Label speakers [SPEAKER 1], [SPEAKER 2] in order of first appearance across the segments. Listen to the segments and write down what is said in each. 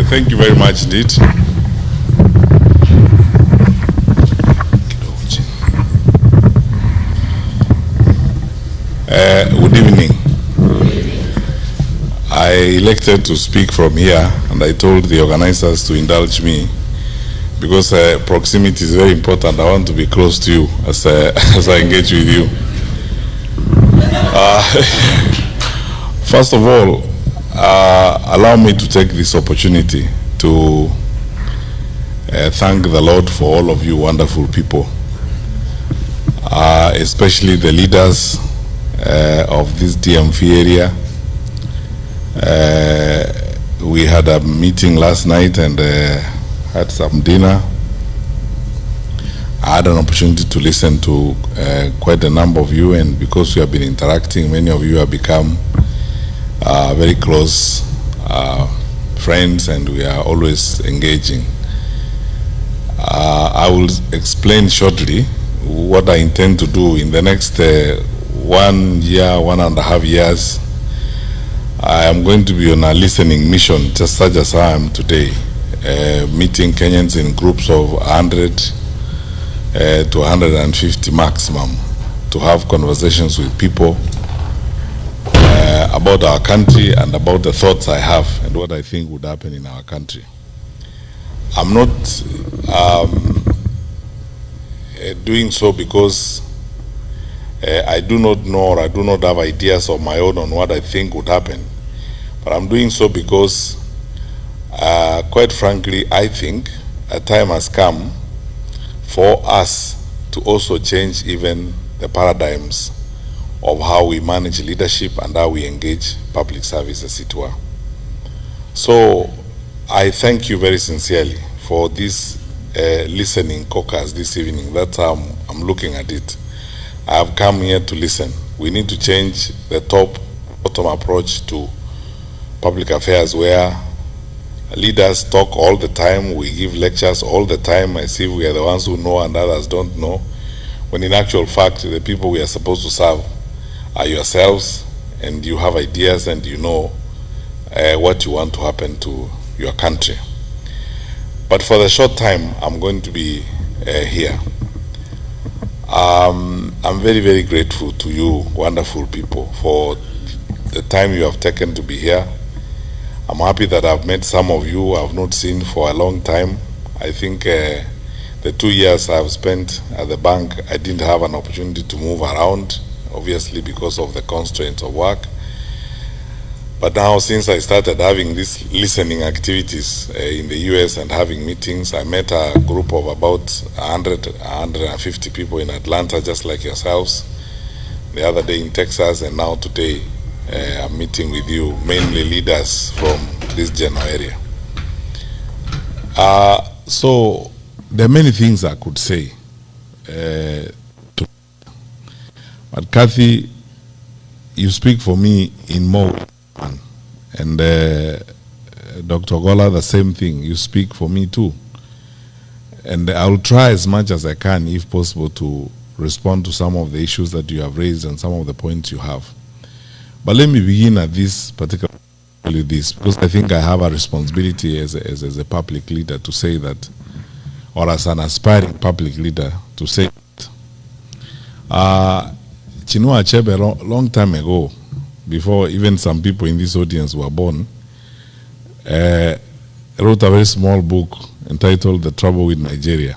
[SPEAKER 1] Thank you very much indeed. Good evening. I elected to speak from here, and I told the organizers to indulge me because proximity is very important. I want to be close to you as I engage with you. First of all, allow me to take this opportunity to thank the Lord for all of you wonderful people, especially the leaders of this DMV area. We had a meeting last night and had some dinner. I had an opportunity to listen to quite a number of you, and because we have been interacting, many of you have become very close friends, and we are always engaging. I will explain shortly what I intend to do in the next 1 year, 1.5 years. I am going to be on a listening mission, just such as I am today, meeting Kenyans in groups of 100 to 150 maximum, to have conversations with people about our country and about the thoughts I have and what I think would happen in our country. I'm not doing so because I do not know, or I do not have ideas of my own on what I think would happen. But I'm doing so because, quite frankly, I think a time has come for us to also change even the paradigms of how we manage leadership and how we engage public service, as it were. So I thank you very sincerely for this listening caucus this evening. That's how I'm looking at it. I have come here to listen. We need to change the top-bottom approach to public affairs, where leaders talk all the time, we give lectures all the time as if we are the ones who know and others don't know, when in actual fact the people we are supposed to serve are yourselves, and you have ideas and you know what you want to happen to your country. But for the short time I'm going to be here, I'm very, very grateful to you wonderful people for the time you have taken to be here. I'm happy that I've met some of you I've not seen for a long time. I think the 2 years I've spent at the bank, I didn't have an opportunity to move around, obviously because of the constraints of work. But now, since I started having these listening activities in the US and having meetings, I met a group of about 150 people in Atlanta, just like yourselves, the other day in Texas, and now today I'm meeting with you, mainly leaders from this general area. So there are many things I could say, but Kathy, you speak for me in more ways, and Dr. Gola, the same thing. You speak for me too, and I will try as much as I can, if possible, to respond to some of the issues that you have raised and some of the points you have. But let me begin at this particular with this, because I think I have a responsibility as a public leader to say that, or as an aspiring public leader to say that. Chinua Achebe, long time ago, before even some people in this audience were born, wrote a very small book entitled The Trouble with Nigeria.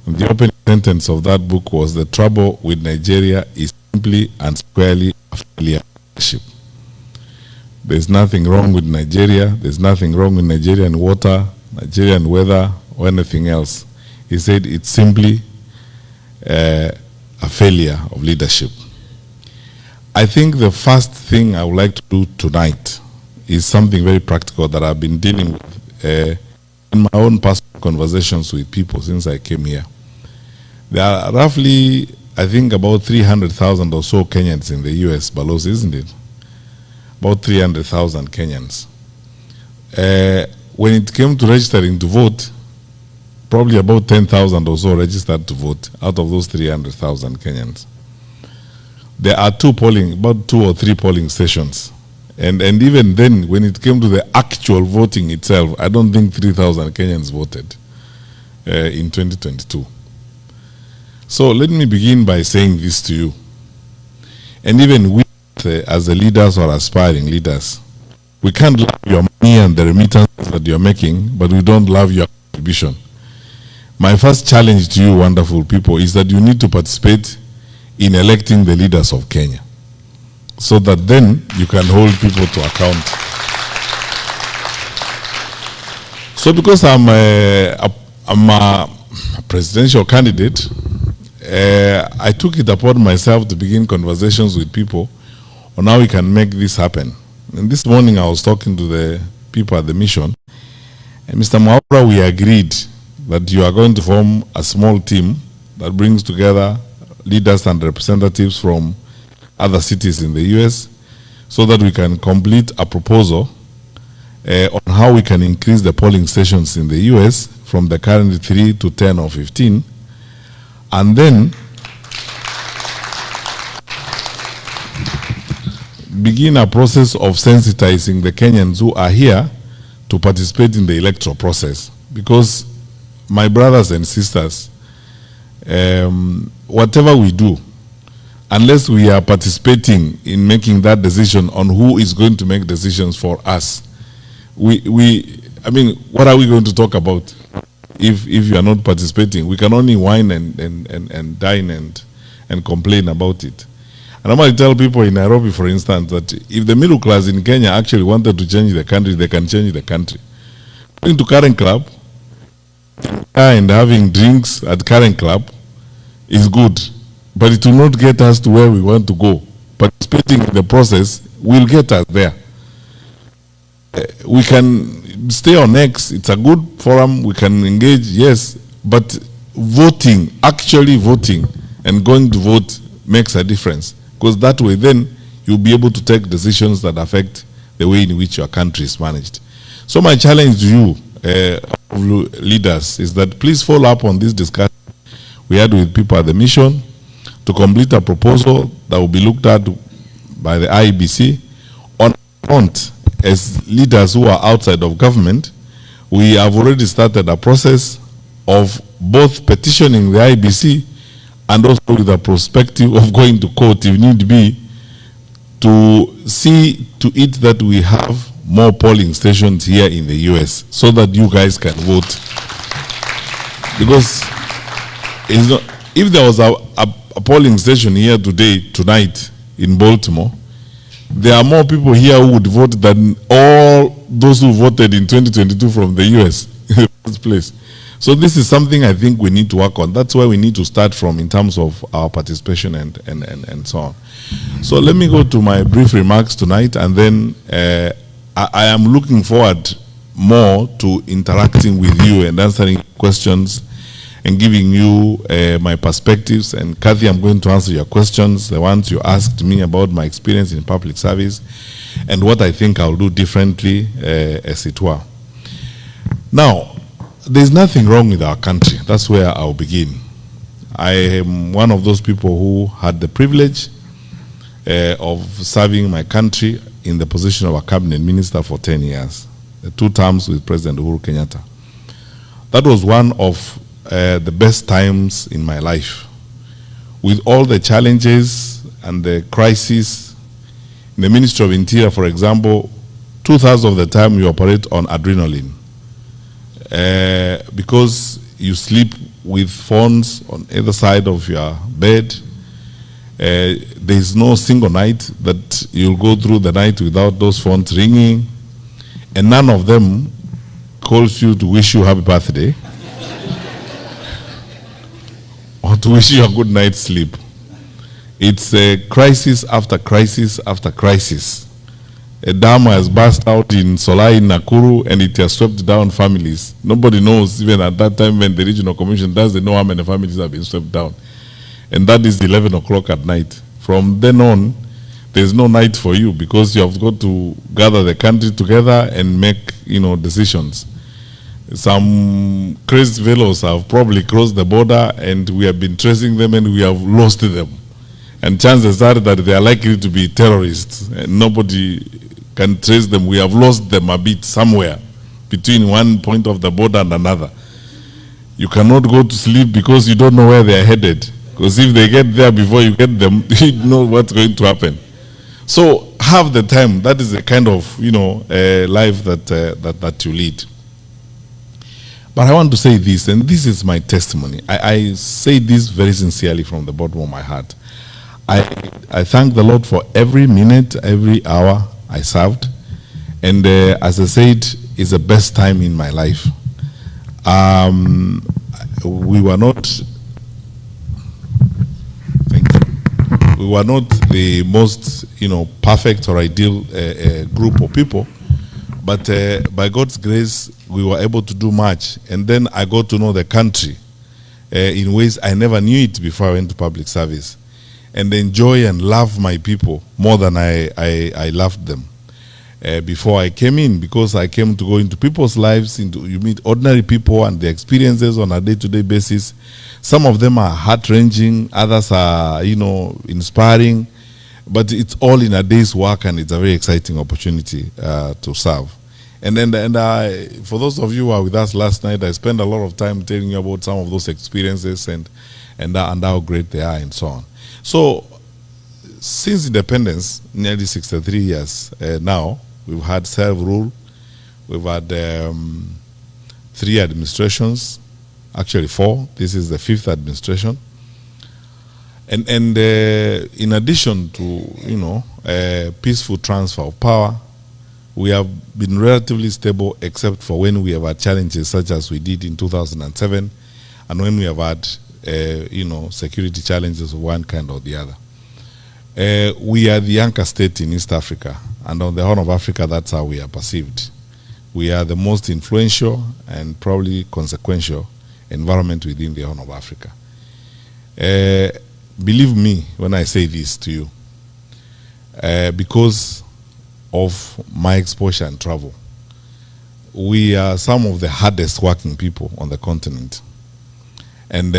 [SPEAKER 1] And the opening sentence of that book was, "The trouble with Nigeria is simply and squarely a failure." There's nothing wrong with Nigeria. There's nothing wrong with Nigerian water, Nigerian weather, or anything else. He said it's simply a failure of leadership. I think the first thing I would like to do tonight is something very practical that I've been dealing with in my own personal conversations with people since I came here. There are roughly, I think, about 300,000 or so Kenyans in the US, Balos, isn't it? About 300,000 Kenyans. When it came to registering to vote, probably about 10,000 or so registered to vote out of those 300,000 Kenyans. There are about 2 or 3 polling stations And even then, when it came to the actual voting itself, I don't think 3,000 Kenyans voted in 2022. So let me begin by saying this to you. And even we, as the leaders or aspiring leaders, we can't love your money and the remittances that you're making, but we don't love your contribution. My first challenge to you, wonderful people, is that you need to participate in electing the leaders of Kenya, so that then you can hold people to account. So because I'm a presidential candidate, I took it upon myself to begin conversations with people on how we can make this happen. And this morning I was talking to the people at the mission, and Mr. Manyora, we agreed that you are going to form a small team that brings together leaders and representatives from other cities in the US, so that we can complete a proposal on how we can increase the polling stations in the US from the current 3 to 10 or 15, and then begin a process of sensitizing the Kenyans who are here to participate in the electoral process. Because, my brothers and sisters, whatever we do, unless we are participating in making that decision on who is going to make decisions for us, I mean, what are we going to talk about if you are not participating? We can only whine and dine and complain about it. And I'm going to tell people in Nairobi, for instance, that if the middle class in Kenya actually wanted to change the country, they can change the country. Going to Karen Club and having drinks at Karen Club is good, but it will not get us to where we want to go. Participating in the process will get us there. We can stay on X, it's a good forum, we can engage, yes, but voting, actually voting and going to vote makes a difference, because that way then you'll be able to take decisions that affect the way in which your country is managed. So my challenge to you, leaders, is that please follow up on this discussion we had with people at the mission to complete a proposal that will be looked at by the IEBC on front. As leaders who are outside of government, we have already started a process of both petitioning the IEBC and also with a perspective of going to court if need be, to see to it that we have more polling stations here in the US so that you guys can vote. Because it's not, if there was a polling station here tonight in Baltimore, there are more people here who would vote than all those who voted in 2022 from the US in the first place. So this is something I think we need to work on. That's where we need to start from in terms of our participation and so on. So let me go to my brief remarks tonight, and then I am looking forward more to interacting with you and answering questions and giving you my perspectives. And Kathy, I'm going to answer your questions, the ones you asked me about my experience in public service and what I think I'll do differently, as it were. Now, there's nothing wrong with our country. That's where I'll begin. I am one of those people who had the privilege of serving my country in the position of a cabinet minister for 10 years, 2 terms with President Uhuru Kenyatta. That was one of the best times in my life. With all the challenges and the crises, in the Ministry of Interior, for example, 2/3 of the time you operate on adrenaline. Because you sleep with phones on either side of your bed. There is no single night that you'll go through the night without those phones ringing, and none of them calls you to wish you happy birthday or to wish you a good night's sleep. It's a crisis after crisis after crisis. A dam has burst out in Solai, in Nakuru, and it has swept down families. Nobody knows, even at that time when the regional commission doesn't know how many families have been swept down. And that is 11 o'clock at night. From then on, there's no night for you, because you have got to gather the country together and make, decisions. Some crazy fellows have probably crossed the border, and we have been tracing them and we have lost them. And chances are that they are likely to be terrorists, and nobody can trace them. We have lost them a bit somewhere between one point of the border and another. You cannot go to sleep because you don't know where they are headed. Because if they get there before you get them, you know what's going to happen. So have the time. That is the kind of life that you lead. But I want to say this, and this is my testimony. I say this very sincerely from the bottom of my heart. I thank the Lord for every minute, every hour I served. And as I said, it's the best time in my life. We were not the most perfect or ideal group of people, but by God's grace we were able to do much. And then I got to know the country in ways I never knew it before I went to public service, and enjoy and love my people more than I loved them before I came in, because I came to go into people's lives. You meet ordinary people and their experiences on a day-to-day basis. Some of them are heart-wrenching, others are, inspiring, but it's all in a day's work, and it's a very exciting opportunity to serve. And for those of you who are with us last night, I spent a lot of time telling you about some of those experiences and how great they are and so on. So, since independence, nearly 63 years now, we've had self-rule, we've had 3 administrations, actually 4. This is the 5th administration. And in addition to peaceful transfer of power, we have been relatively stable, except for when we have had challenges such as we did in 2007, and when we have had security challenges of one kind or the other. We are the anchor state in East Africa, and on the Horn of Africa, that's how we are perceived. We are the most influential and probably consequential environment within the Horn of Africa. Believe me when I say this to you, because of my exposure and travel, we are some of the hardest working people on the continent. And,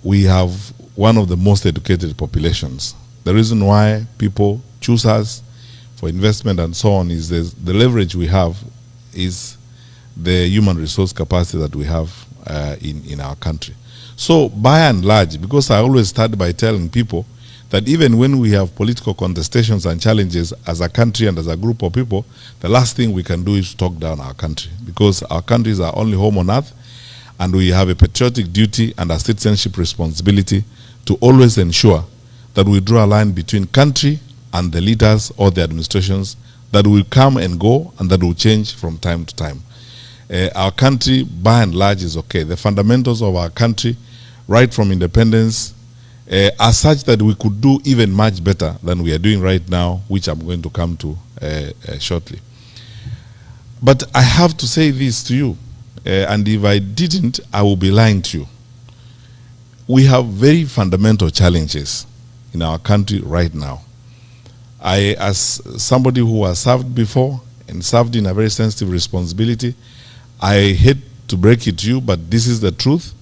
[SPEAKER 1] we have one of the most educated populations. The reason why people choose us for investment and so on is the leverage we have is the human resource capacity that we have in our country. So by and large, because I always start by telling people that even when we have political contestations and challenges as a country and as a group of people, the last thing we can do is talk down our country, because our country is our only home on earth, and we have a patriotic duty and a citizenship responsibility to always ensure that we draw a line between country and the leaders or the administrations that will come and go and that will change from time to time. Our country, by and large, is okay. The fundamentals of our country, right from independence, are such that we could do even much better than we are doing right now, which I'm going to come to shortly. But I have to say this to you, and if I didn't, I will be lying to you. We have very fundamental challenges in our country right now. I, as somebody who has served before and served in a very sensitive responsibility, I hate to break it to you, but this is the truth.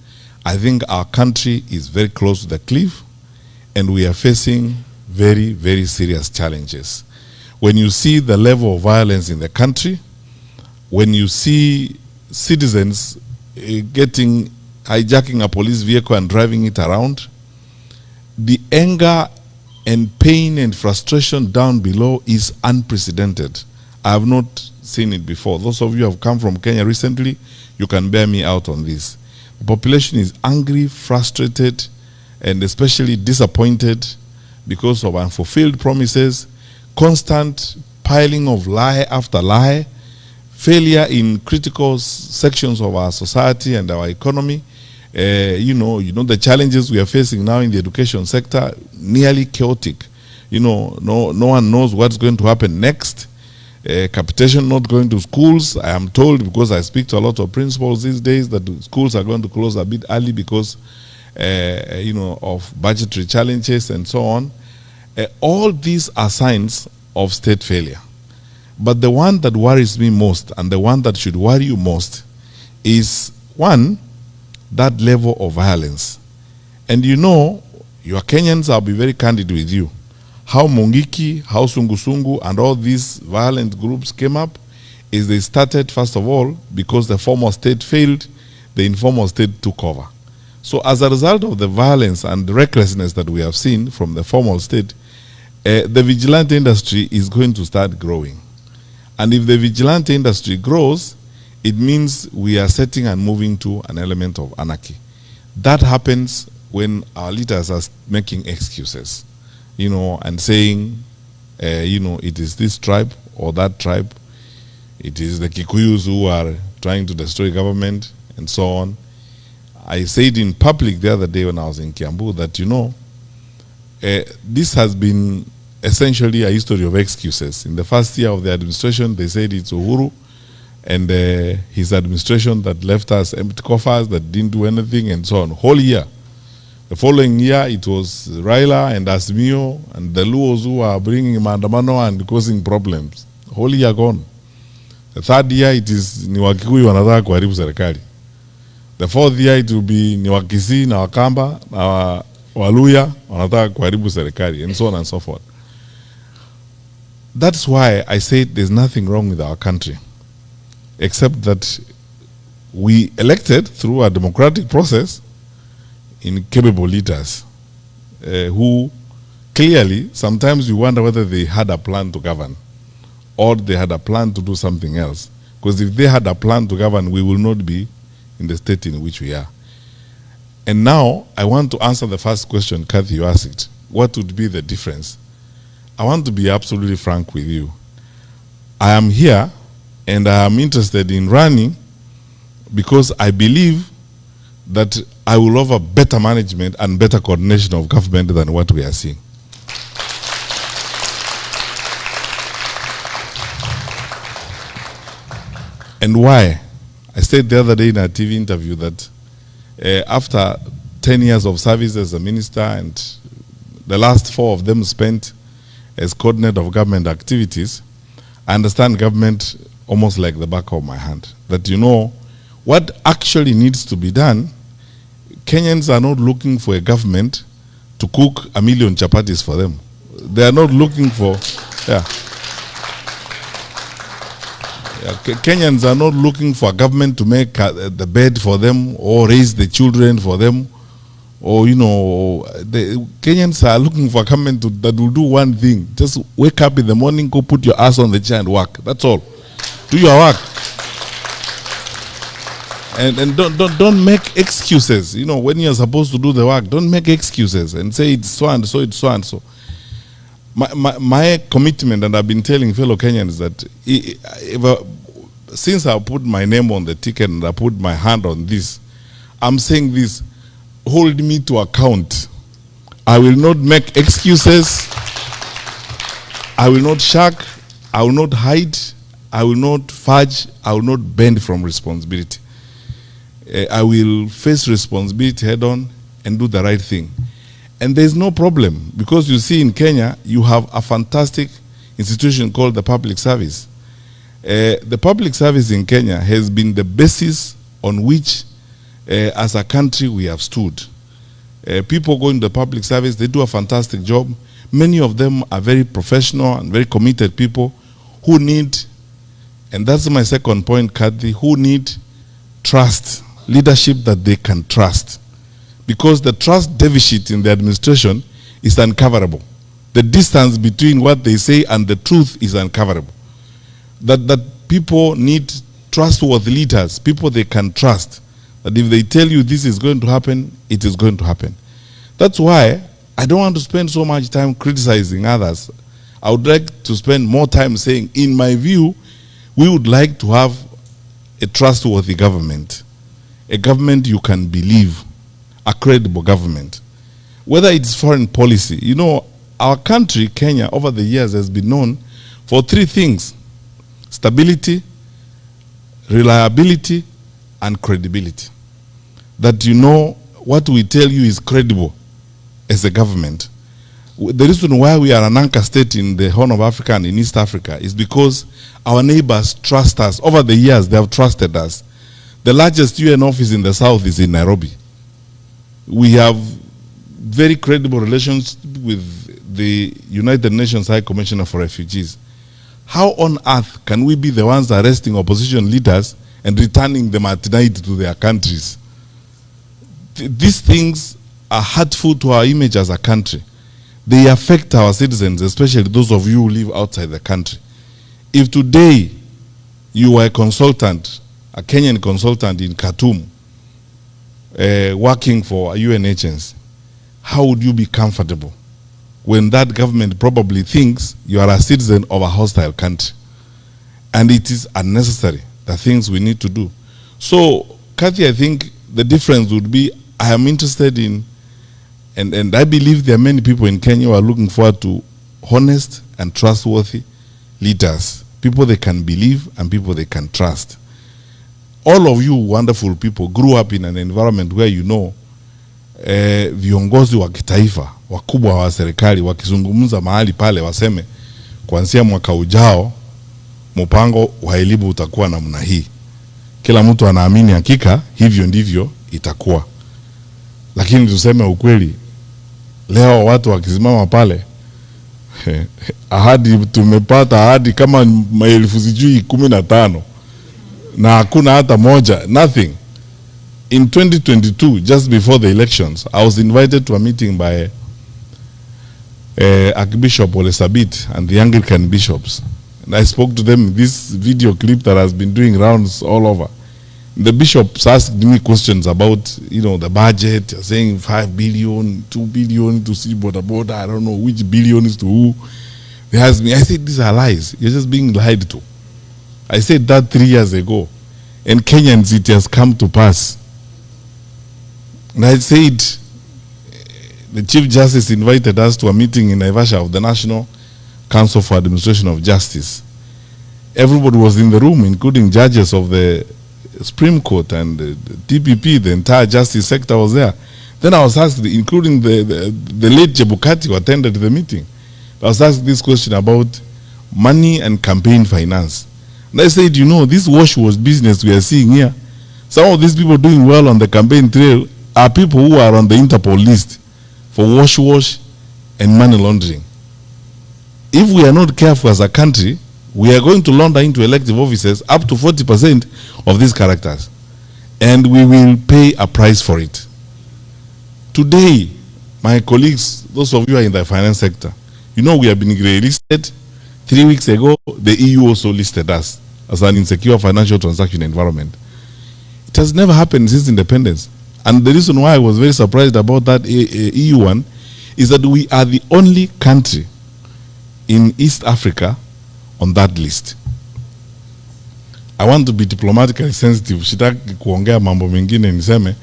[SPEAKER 1] I think our country is very close to the cliff, and we are facing very, very serious challenges. When you see the level of violence in the country, when you see citizens hijacking a police vehicle and driving it around, the anger and pain and frustration down below is unprecedented. I have not seen it before. Those of you who have come from Kenya recently, you can bear me out on this. The population is angry, frustrated, and especially disappointed because of unfulfilled promises, constant piling of lie after lie, failure in critical sections of our society and our economy. The challenges we are facing now in the education sector, nearly chaotic. No one knows what's going to happen next. Capitation not going to schools. I am told, because I speak to a lot of principals these days, that the schools are going to close a bit early because of budgetary challenges and so on. All these are signs of state failure. But the one that worries me most, and the one that should worry you most, is one, that level of violence. And you are Kenyans, I'll be very candid with you. how Mungiki, how Sungusungu, and all these violent groups came up is they started, first of all, because the formal state failed, the informal state took over. So as a result of the violence and the recklessness that we have seen from the formal state, the vigilante industry is going to start growing. And if the vigilante industry grows, it means we are setting and moving to an element of anarchy. That happens when our leaders are making excuses, you know, and saying, you know, it is this tribe or that tribe, it is the Kikuyus who are trying to destroy government, and so on. I said in public the other day when I was in Kiambu that, you know, this has been essentially a history of excuses. In the first year of the administration, they said it's Uhuru and his administration that left us empty coffers, that didn't do anything, and so on. Whole year. The following year, it was Raila and Asmio and the Luos who are bringing maandamano and causing problems. Whole year gone. The third year, it is ni Wakikuyu wanataka kuharibu serikali. The fourth year, it will be ni Wakisi na Wakamba na Waluya wanataka kuharibu serikali, and so on and so forth. That's why I said there's nothing wrong with our country, except that we elected through a democratic process incapable leaders who clearly, sometimes you wonder whether they had a plan to govern or they had a plan to do something else. Because if they had a plan to govern, we will not be in the state in which we are. And now, I want to answer the first question, Kathy, you asked. What would be the difference? I want to be absolutely frank with you. I am here and I am interested in running because I believe that I will offer better management and better coordination of government than what we are seeing. And why? I said the other day in a TV interview that after 10 years of service as a minister, and the last 4 of them spent as coordinator of government activities, I understand government almost like the back of my hand. That, you know, what actually needs to be done, Kenyans are not looking for a government to cook 1 million chapatis for them. They are not looking for, Kenyans are not looking for a government to make the bed for them or raise the children for them, or, you know, the Kenyans are looking for a government that will do one thing: just wake up in the morning, go put your ass on the chair and work. That's all. Do your work. And don't make excuses. You know, when you're supposed to do the work, don't make excuses and say it's so and so, it's so and so. My commitment, and I've been telling fellow Kenyans that since I put my name on the ticket and I put my hand on this, I'm saying this: hold me to account. I will not make excuses. I will not shirk. I will not hide. I will not fudge. I will not bend from responsibility. I will face responsibility head on and do the right thing. And there's no problem, because you see in Kenya, you have a fantastic institution called the public service. The public service in Kenya has been the basis on which, as a country, we have stood. People go into the public service, they do a fantastic job. Many of them are very professional and very committed people who need, and that's my second point, Kathy, who need trust, leadership that they can trust. Because the trust deficit in the administration is uncoverable. The distance between what they say and the truth is uncoverable. That people need trustworthy leaders, people they can trust. That if they tell you this is going to happen, it is going to happen. That's why I don't want to spend so much time criticizing others. I would like to spend more time saying, in my view, we would like to have a trustworthy government. A government you can believe. A credible government. Whether it's foreign policy. You know, our country, Kenya, over the years has been known for 3 things: stability, reliability, and credibility. That, you know, what we tell you is credible as a government. The reason why we are an anchor state in the Horn of Africa and in East Africa is because our neighbors trust us. Over the years, they have trusted us. The largest UN office in the south is in Nairobi. We have very credible relations with
[SPEAKER 2] the United Nations High Commissioner for Refugees. How on earth can we be the ones arresting opposition leaders and returning them at night to their countries? These things are hurtful to our image as a country. They affect our citizens, especially those of you who live outside the country. If today you were a consultant, a Kenyan consultant in Khartoum, working for a UN agency, how would you be comfortable when that government probably thinks you are a citizen of a hostile country? And it is unnecessary, the things we need to do. So, Kathy, I think the difference would be, I am interested in, and I believe there are many people in Kenya who are looking forward to honest and trustworthy leaders, people they can believe and people they can trust. All of you wonderful people grew up in an environment where you know viongozi wa kitaifa, wakubwa wa serikali wakizungumza mahali pale waseme kuanzia mwaka ujao mpango wa elimu utakuwa namna hii. Kila mtu anaamini hakika hivyo ndivyo itakuwa. Lakini tuseme ukweli, leo watu wakisimama pale ahadi, tumepata ahadi kama maelfu sijui 15 na hakuna hata moja, nothing. In 2022, just before the elections, I was invited to a meeting by Archbishop Ole Sabit and the Anglican bishops. And I spoke to them, this video clip that has been doing rounds all over. The bishops asked me questions about, you know, the budget, saying 5 billion, 2 billion to see border, I don't know which billion is to who. They asked me, I said, these are lies. You're just being lied to. I said that 3 years ago. And Kenyans, it has come to pass. And I said, the Chief Justice invited us to a meeting in Naivasha of the National Council for Administration of Justice. Everybody was in the room, including judges of the Supreme Court and the DPP, the entire justice sector was there. Then I was asked, including the late Chebukati who attended the meeting, I was asked this question about money and campaign finance. And I said, you know, this wash business we are seeing here, some of these people doing well on the campaign trail are people who are on the Interpol list for wash and money laundering. If we are not careful as a country, we are going to launder into elective offices up to 40% of these characters. And we will pay a price for it. Today, my colleagues, those of you who are in the finance sector, you know we have been grey listed. 3 weeks ago, the EU also listed us as an insecure financial transaction environment. It has never happened since independence. And the reason why I was very surprised about that EU one is that we are the only country in East Africa on that list. I want to be diplomatically sensitive. Sitaki kuongea mambo mengine niseme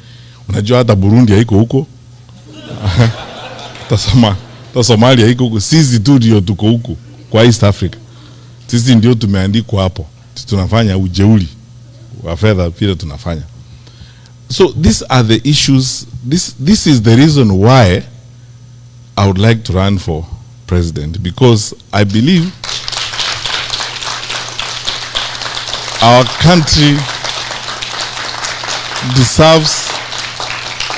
[SPEAKER 2] unajua hata Burundi haiko huko. Ta Somalia haiko huko. Sisi tu ndio tuko huko kwa East Africa. Sisi ndio tumeandikwa hapo. Tunafanya ujeuri wa fedha pia tunafanya. So these are the issues. This is the reason why I would like to run for president, because I believe our country deserves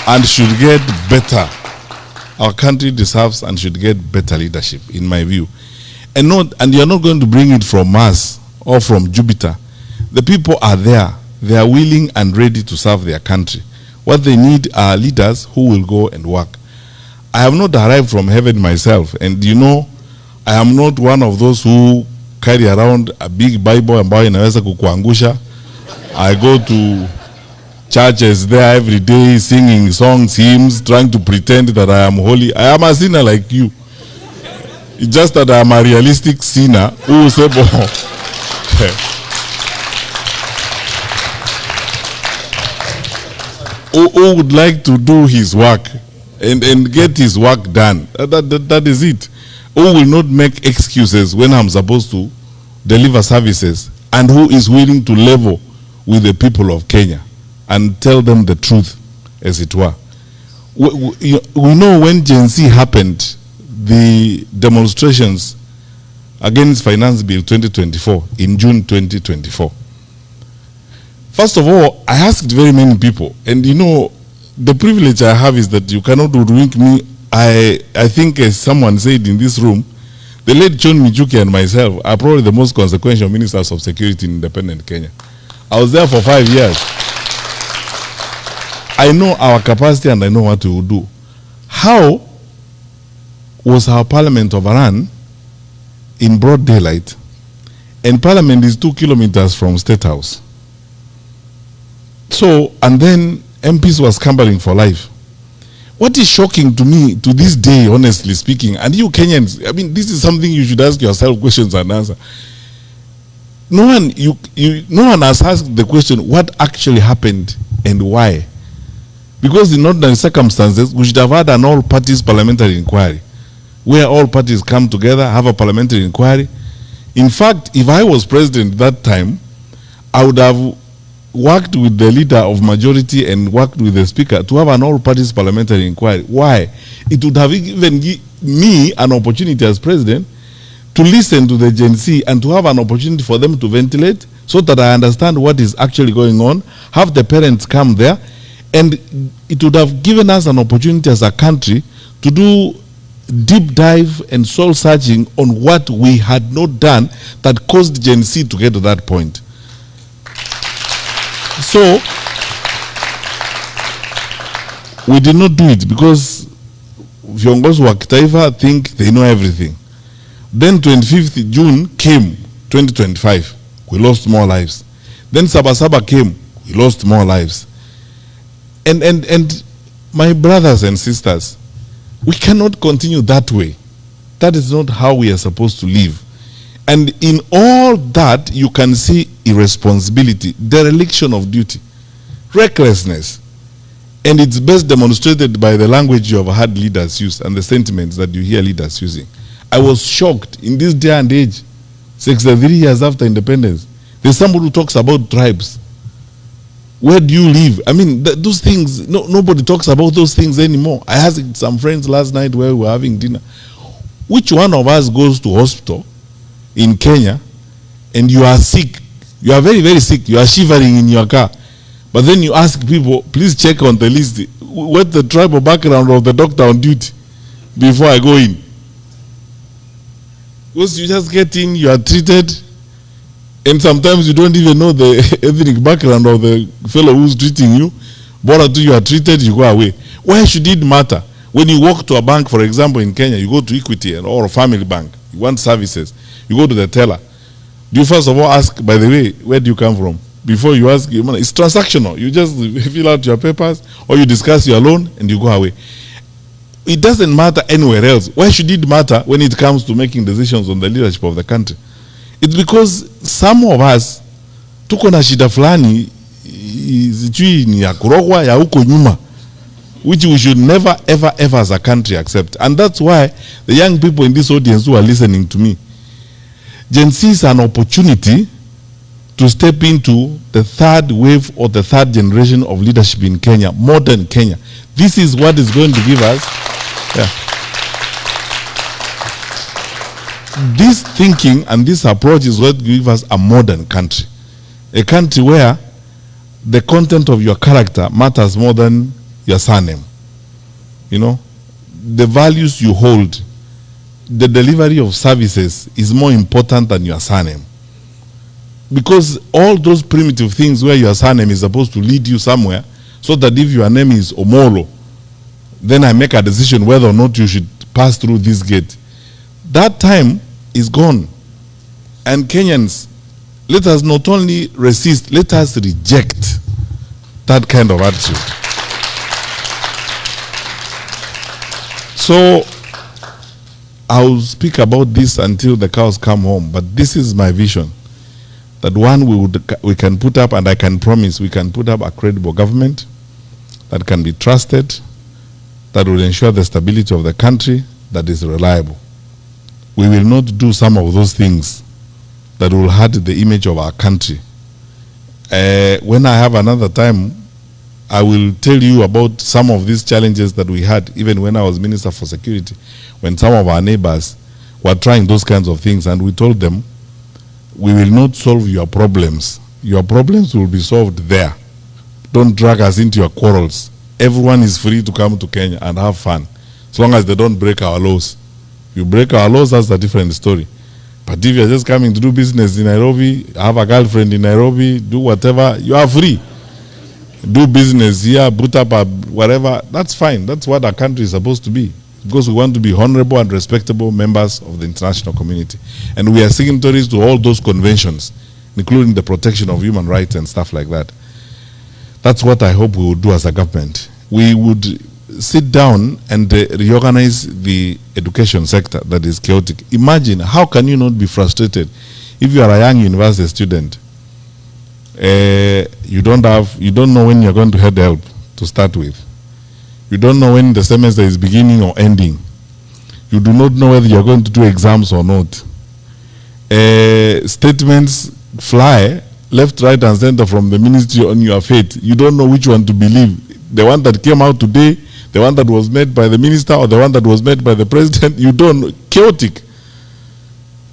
[SPEAKER 2] and should get better. Our country deserves and should get better leadership, in my view. And you're not going to bring it from Mars or from Jupiter. The people are there. They are willing and ready to serve their country. What they need are leaders who will go and work. I have not arrived from heaven myself, and you know, I am not one of those who carry around a big Bible ambayo inaweza kukuangusha. I go to churches there every day, singing songs, hymns, trying to pretend that I am holy. I am a sinner like you. It's just that I am a realistic sinner who say, who would like to do his work and get his work done. That is it. Who will not make excuses when I'm supposed to deliver services, and who is willing to level with the people of Kenya and tell them the truth, as it were. We know when Gen Z happened, the demonstrations against Finance Bill 2024 in June 2024. First of all, I asked very many people, and you know, the privilege I have is that you cannot hoodwink me I think, as someone said in this room, the late John Michuki and myself are probably the most consequential ministers of security in independent Kenya. I was there for 5 years. I know our capacity and I know what we will do. How was our parliament overrun in broad daylight, and parliament is 2 kilometers from State House? So, and then MPs were scrambling for life. What is shocking to me to this day, honestly speaking, and you Kenyans, I mean, this is something you should ask yourself questions and answer. No one has asked the question, what actually happened and why? Because in ordinary circumstances, we should have had an all-parties parliamentary inquiry, where all parties come together, have a parliamentary inquiry. In fact, if I was president that time, I would have worked with the leader of majority and worked with the speaker to have an all-parties parliamentary inquiry. Why? It would have given me an opportunity as president to listen to the Gen Z and to have an opportunity for them to ventilate so that I understand what is actually going on, have the parents come there, and it would have given us an opportunity as a country to do deep dive and soul searching on what we had not done that caused Gen Z to get to that point. So, we did not do it because viongozi wa kitaifa think they know everything. Then 25th June came, 2025. We lost more lives. Then Sabasaba came. We lost more lives. And my brothers and sisters, we cannot continue that way. That is not how we are supposed to live. And in all that, you can see irresponsibility, dereliction of duty, recklessness. And it's best demonstrated by the language you have heard leaders use and the sentiments that you hear leaders using. I was shocked in this day and age, 63 years after independence. There's somebody who talks about tribes. Where do you live? I mean, those things, nobody talks about those things anymore. I asked some friends last night where we were having dinner, which one of us goes to hospital in Kenya and you are sick, you are very, very sick, you are shivering in your car, but then you ask people, please check on the list, what the tribal background of the doctor on duty before I go in. Because you just get in, you are treated, and sometimes you don't even know the ethnic background of the fellow who's treating you. But until you are treated, you go away. Why should it matter? When you walk to a bank, for example, in Kenya, you go to Equity or a family bank, you want services, you go to the teller. Do you first of all ask, by the way, where do you come from? Before you ask, it's transactional. You just fill out your papers or you discuss your loan and you go away. It doesn't matter anywhere else. Why should it matter when it comes to making decisions on the leadership of the country? It's because some of us tuko na shida fulani sijui ni ya kurogwa ya huko nyuma, which we should never ever as a country accept. And that's why the young people in this audience who are listening to me, Gen Z is an opportunity to step into the third wave or the third generation of leadership in Kenya, modern Kenya. This is what is going to give us this thinking and this approach is what gives us a modern country. A country where the content of your character matters more than your surname. You know, the values you hold, the delivery of services is more important than your surname. Because all those primitive things where your surname is supposed to lead you somewhere, so that if your name is Omolo, then I make a decision whether or not you should pass through this gate. That time is gone. And Kenyans, let us not only resist, let us reject that kind of attitude. So, I'll speak about this until the cows come home, but this is my vision. That one, we can put up, and I can promise, we can put up a credible government that can be trusted, that will ensure the stability of the country, that is reliable. We will not do some of those things that will hurt the image of our country. When I have another time, I will tell you about some of these challenges that we had, even when I was Minister for Security, when some of our neighbors were trying those kinds of things, and we told them, we will not solve your problems. Your problems will be solved there. Don't drag us into your quarrels. Everyone is free to come to Kenya and have fun. as long as they don't break our laws. If you break our laws, that's a different story. But if you're just coming to do business in Nairobi, have a girlfriend in Nairobi, do whatever, you are free. Do business here, put up a whatever, that's fine. That's what our country is supposed to be. Because we want to be honorable and respectable members of the international community. And we are signatories to all those conventions, including the protection of human rights and stuff like that. That's what I hope we would do as a government. We would sit down and reorganize the education sector that is chaotic. Imagine, how can you not be frustrated if you are a young university student? You don't know when you're going to have help to start with. You don't know when the semester is beginning or ending. You do not know whether you're going to do exams or not. Statements fly left, right, and center from the ministry on your fate. You don't know which one to believe. The one that came out today, the one that was made by the minister, or the one that was made by the president. You don't know. Chaotic.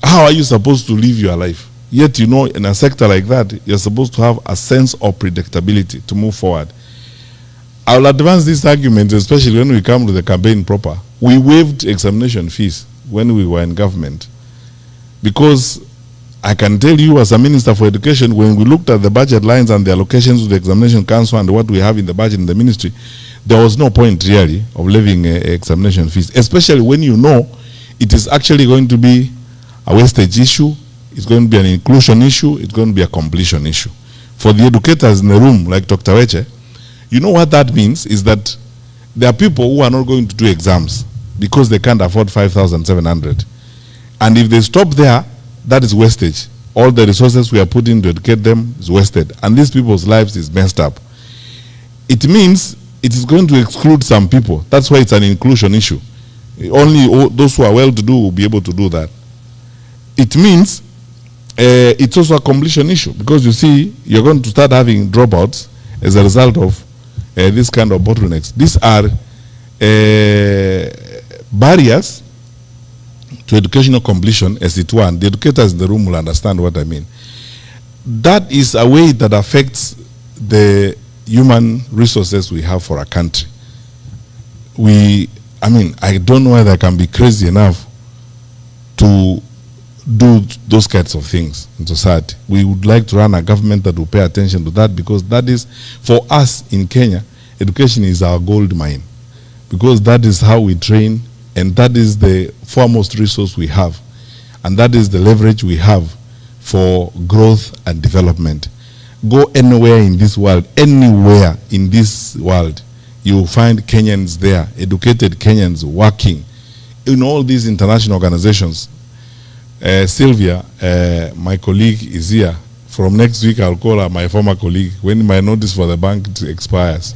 [SPEAKER 2] How are you supposed to live your life? Yet, you know, in a sector like that, you're supposed to have a sense of predictability to move forward. I will advance this argument, especially when we come to the campaign proper. We waived examination fees when we were in government. Because I can tell you, as a Minister for Education, when we looked at the budget lines and the allocations to the Examination Council and what we have in the budget in the ministry, there was no point really of levying examination fees, especially when you know it is actually going to be a wastage issue, it's going to be an inclusion issue, it's going to be a completion issue. For the educators in the room, like Dr. Weche, you know what that means is that there are people who are not going to do exams because they can't afford 5,700. And if they stop there, that is wastage. All the resources we are putting to educate them is wasted. And these people's lives is messed up. It means it is going to exclude some people. That's why it's an inclusion issue. Only those who are well-to-do will be able to do that. It means it's also a completion issue, because you see, you're going to start having dropouts as a result of this kind of bottlenecks. These are barriers to educational completion, as it were, and the educators in the room will understand what I mean. That is a way that affects the human resources we have for our country. I don't know whether I can be crazy enough to do those kinds of things in society. We would like to run a government that will pay attention to that, because that is, for us in Kenya, education is our gold mine, because that is how we train, and that is the foremost resource we have, and that is the leverage we have for growth and development. Go anywhere in this world, you will find Kenyans there, educated Kenyans working in all these international organizations. Sylvia, my colleague, is here. From next week, I'll call her my former colleague when my notice for the bank expires,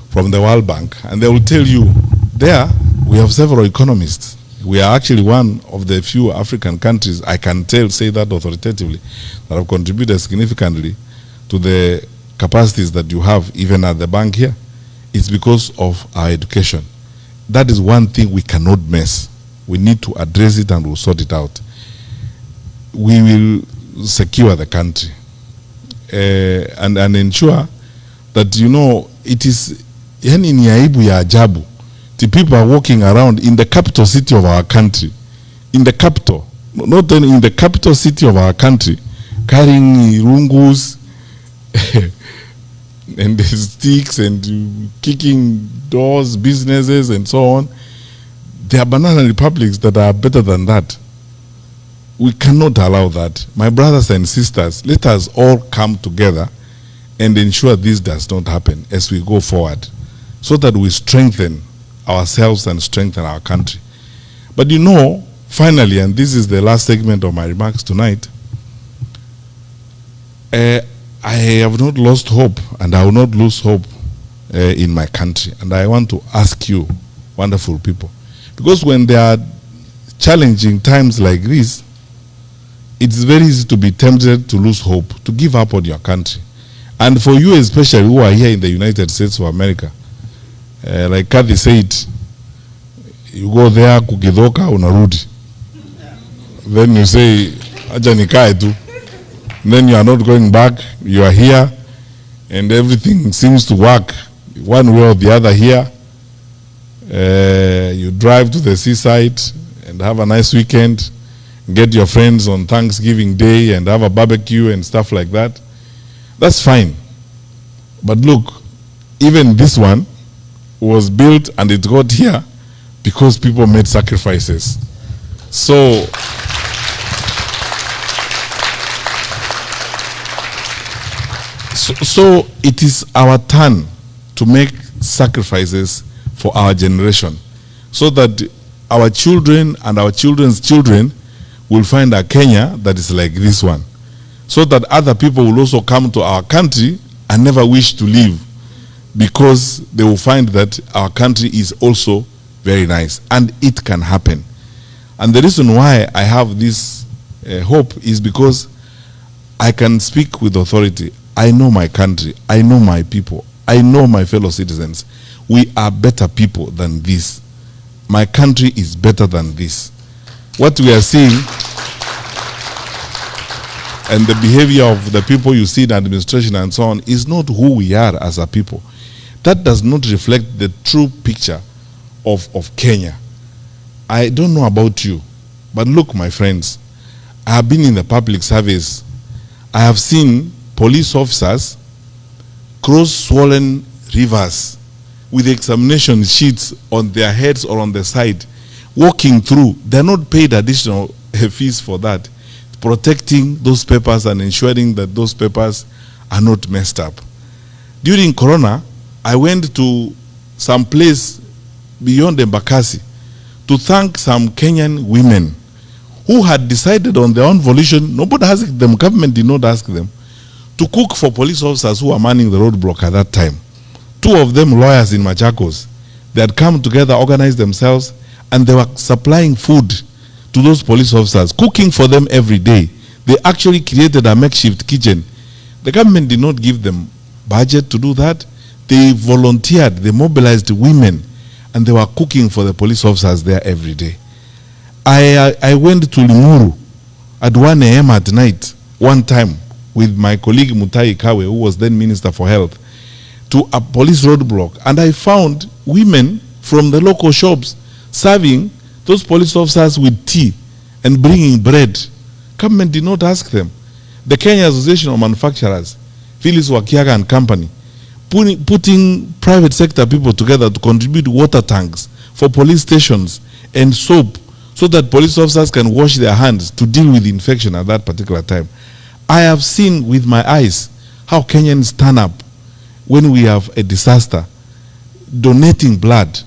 [SPEAKER 2] from the World Bank. And they will tell you, there we have several economists. We are actually one of the few African countries, I can say that authoritatively, that have contributed significantly to the capacities that you have even at the bank here. It's because of our education. That is one thing we cannot miss. We need to address it, and we'll sort it out. We will secure the country and ensure that, you know, it is yani ni aibu ya ajabu. The people are walking around in the capital city of our country, in the capital, not only in the capital city of our country, carrying rungus and sticks and kicking doors, businesses, and so on. There are banana republics that are better than that. We cannot allow that. My brothers and sisters, let us all come together and ensure this does not happen as we go forward, so that we strengthen ourselves and strengthen our country. But you know, finally, and this is the last segment of my remarks tonight, I have not lost hope, and I will not lose hope in my country. And I want to ask you, wonderful people, because when there are challenging times like this, it's very easy to be tempted to lose hope, to give up on your country. And for you especially, who are here in the United States of America, like Kathy said, you go there, kukidoka, unarudi. Then you say, acha nikae tu. Then you are not going back, you are here, and everything seems to work one way or the other here. You drive to the seaside and have a nice weekend, get your friends on Thanksgiving Day and have a barbecue and stuff like that. That's fine. But look, even this one was built and it got here because people made sacrifices. So it is our turn to make sacrifices for our generation, so that our children and our children's children will find a Kenya that is like this one, so that other people will also come to our country and never wish to leave, because they will find that our country is also very nice, and it can happen. And the reason why I have this hope is because I can speak with authority. I know my country, I know my people, I know my fellow citizens. We are better people than this. My country is better than this. What we are seeing and the behavior of the people you see in administration and so on is not who we are as a people. That does not reflect the true picture of Kenya. I don't know about you, but look, my friends, I have been in the public service. I have seen police officers cross swollen rivers with examination sheets on their heads or on the side, walking through. They're not paid additional fees for that, protecting those papers and ensuring that those papers are not messed up. During Corona, I went to some place beyond Embakasi to thank some Kenyan women who had decided on their own volition, nobody asked them, government did not ask them, to cook for police officers who were manning the roadblock at that time. Two of them lawyers in Machakos. They had come together, organized themselves, and they were supplying food to those police officers, cooking for them every day. They actually created a makeshift kitchen. The government did not give them budget to do that. They volunteered, they mobilized women, and they were cooking for the police officers there every day. I went to Limuru at 1 a.m. at night, one time, with my colleague Mutahi, who was then Minister for Health, to a police roadblock, and I found women from the local shops serving those police officers with tea and bringing bread. Government did not ask them. The Kenya Association of Manufacturers, Phyllis Wakiaga and Company, putting private sector people together to contribute water tanks for police stations and soap, so that police officers can wash their hands to deal with the infection at that particular time. I have seen with my eyes how Kenyans turn up when we have a disaster, donating blood.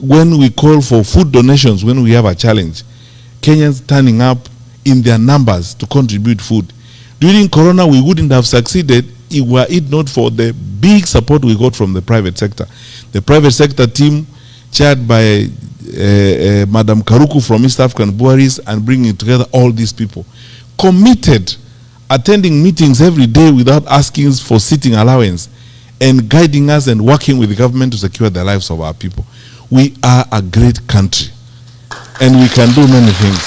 [SPEAKER 2] When we call for food donations, when we have a challenge, Kenyans turning up in their numbers to contribute food. During Corona, we wouldn't have succeeded were it not for the big support we got from the private sector. The private sector team, chaired by Madam Karuku from East African Breweries, and bringing together all these people, committed, attending meetings every day without asking for sitting allowance, and guiding us and working with the government to secure the lives of our people. We are a great country, and we can do many things.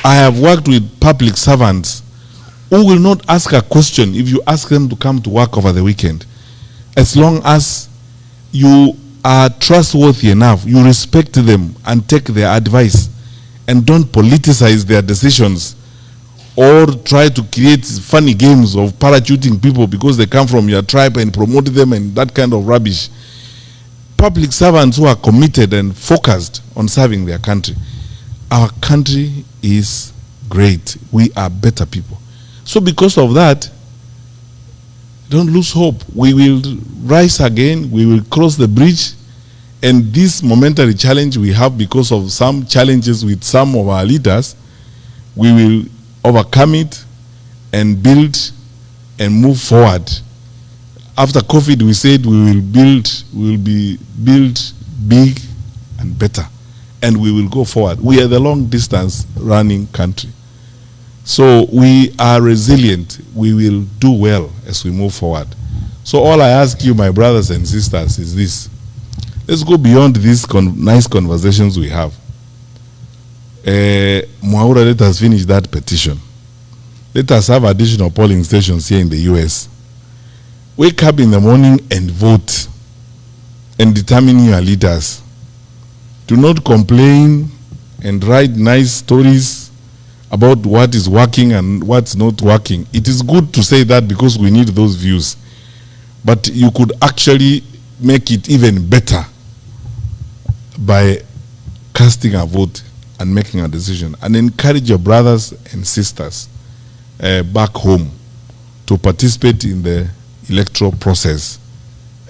[SPEAKER 2] I have worked with public servants who will not ask a question if you ask them to come to work over the weekend. As long as you are trustworthy enough, you respect them and take their advice, and don't politicize their decisions or try to create funny games of parachuting people because they come from your tribe and promote them and that kind of rubbish. Public servants who are committed and focused on serving their country. Our country is great. We are better people. So because of that, don't lose hope. We will rise again. We will cross the bridge. And this momentary challenge we have because of some challenges with some of our leaders, we will overcome it and build and move forward. After COVID, we said we will build big and better, and we will go forward. We are the long distance running country. So we are resilient. We will do well as we move forward. So all I ask you, my brothers and sisters, is this. Let's go beyond these nice conversations we have. Mwaura, let us finish that petition. Let us have additional polling stations here in the US. wake up in the morning and vote and determine your leaders. Do not complain and write nice stories about what is working and what's not working. It is good to say that because we need those views. But you could actually make it even better by casting a vote and making a decision, and encourage your brothers and sisters back home to participate in the electoral process,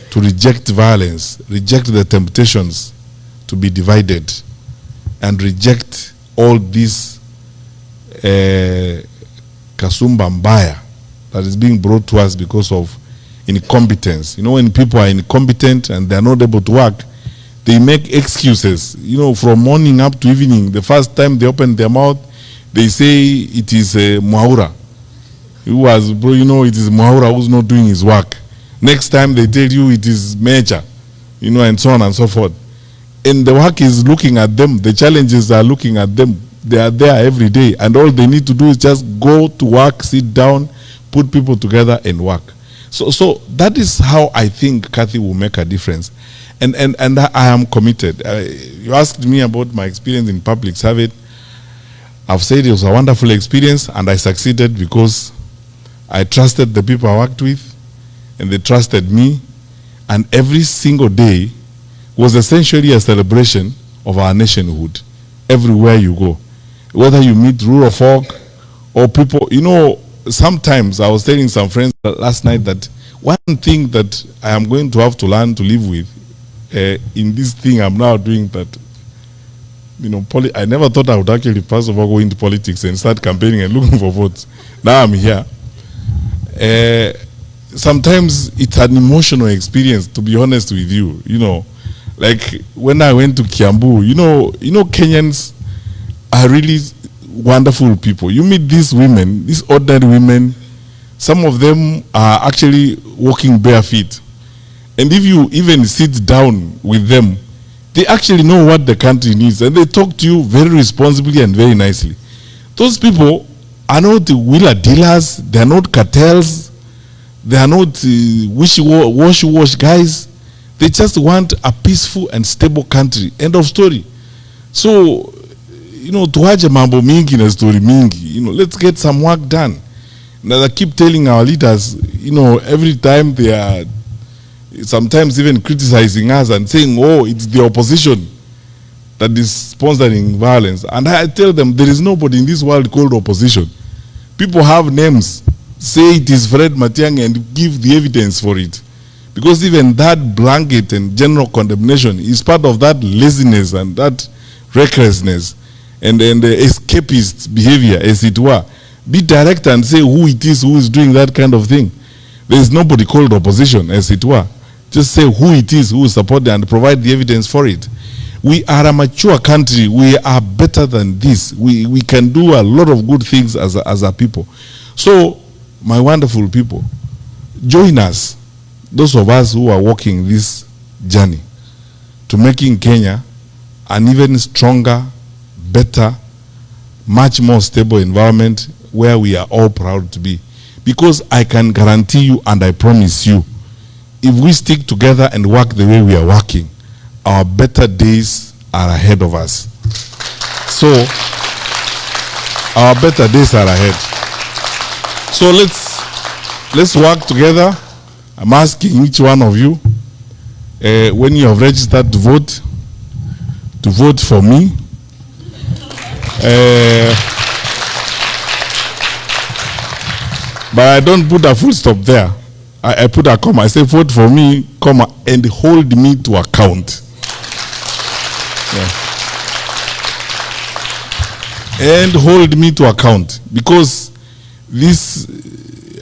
[SPEAKER 2] to reject violence, reject the temptations to be divided, and reject all this kasumba mbaya that is being brought to us because of incompetence. You know, when people are incompetent and they are not able to work, they make excuses, you know, from morning up to evening. The first time they open their mouth, they say it is Mwaura. It was, you know, it is Mwaura who's not doing his work. Next time they tell you it is Major, you know, and so on and so forth. And the work is looking at them. The challenges are looking at them. They are there every day. And all they need to do is just go to work, sit down, put people together and work. So that is how I think Kathy will make a difference. And I am committed. You asked me about my experience in public service. I've said it was a wonderful experience, and I succeeded because I trusted the people I worked with, and they trusted me. And every single day was essentially a celebration of our nationhood everywhere you go. Whether you meet rural folk or people, you know, sometimes I was telling some friends last night that one thing that I am going to have to learn to live with in this thing I'm now doing, that, you know, I never thought I would actually first of all go into politics and start campaigning and looking for votes. Now I'm here. Sometimes it's an emotional experience, to be honest with you. You know, like when I went to Kiambu, you know, Kenyans are really wonderful people. You meet these women, these ordinary women. Some of them are actually walking bare feet. And if you even sit down with them, they actually know what the country needs, and they talk to you very responsibly and very nicely. Those people are not wheeler dealers, they are not cartels, they are not wash guys. They just want a peaceful and stable country. End of story. So, you know, tuache mambo mingi na story mingi. You know, let's get some work done. Now, I keep telling our leaders, you know, every time they are sometimes even criticizing us and saying, oh, it's the opposition that is sponsoring violence. And I tell them, there is nobody in this world called opposition. People have names. Say it is Fred Matiangi and give the evidence for it. Because even that blanket and general condemnation is part of that laziness and that recklessness and escapist behavior, as it were. Be direct and say who it is who is doing that kind of thing. There is nobody called opposition, as it were. Just say who it is who is supporting and provide the evidence for it. We are a mature country. We are better than this. We can do a lot of good things as a people. So, my wonderful people, join us, those of us who are walking this journey to making Kenya an even stronger, better, much more stable environment where we are all proud to be. Because I can guarantee you and I promise you, if we stick together and work the way we are working, our better days are ahead of us. So, our better days are ahead. So let's work together. I'm asking each one of you, when you have registered to vote for me. But I don't put a full stop there. I put a comma. I say vote for me, comma, and hold me to account. Yeah. And hold me to account, because this,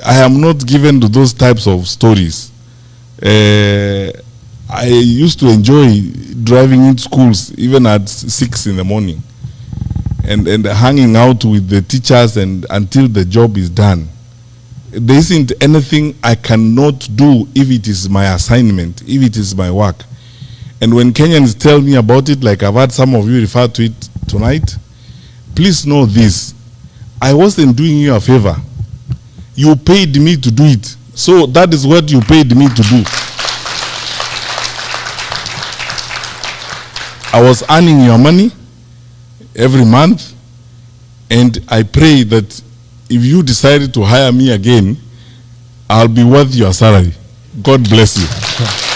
[SPEAKER 2] I am not given to those types of stories. I used to enjoy driving in schools even at 6 in the morning and hanging out with the teachers and until the job is done. There isn't anything I cannot do if it is my assignment, if it is my work. And when Kenyans tell me about it, like I've had some of you refer to it tonight, please know this. I wasn't doing you a favor. You paid me to do it. So that is what you paid me to do. I was earning your money every month, and I pray that if you decided to hire me again, I'll be worth your salary. God bless you.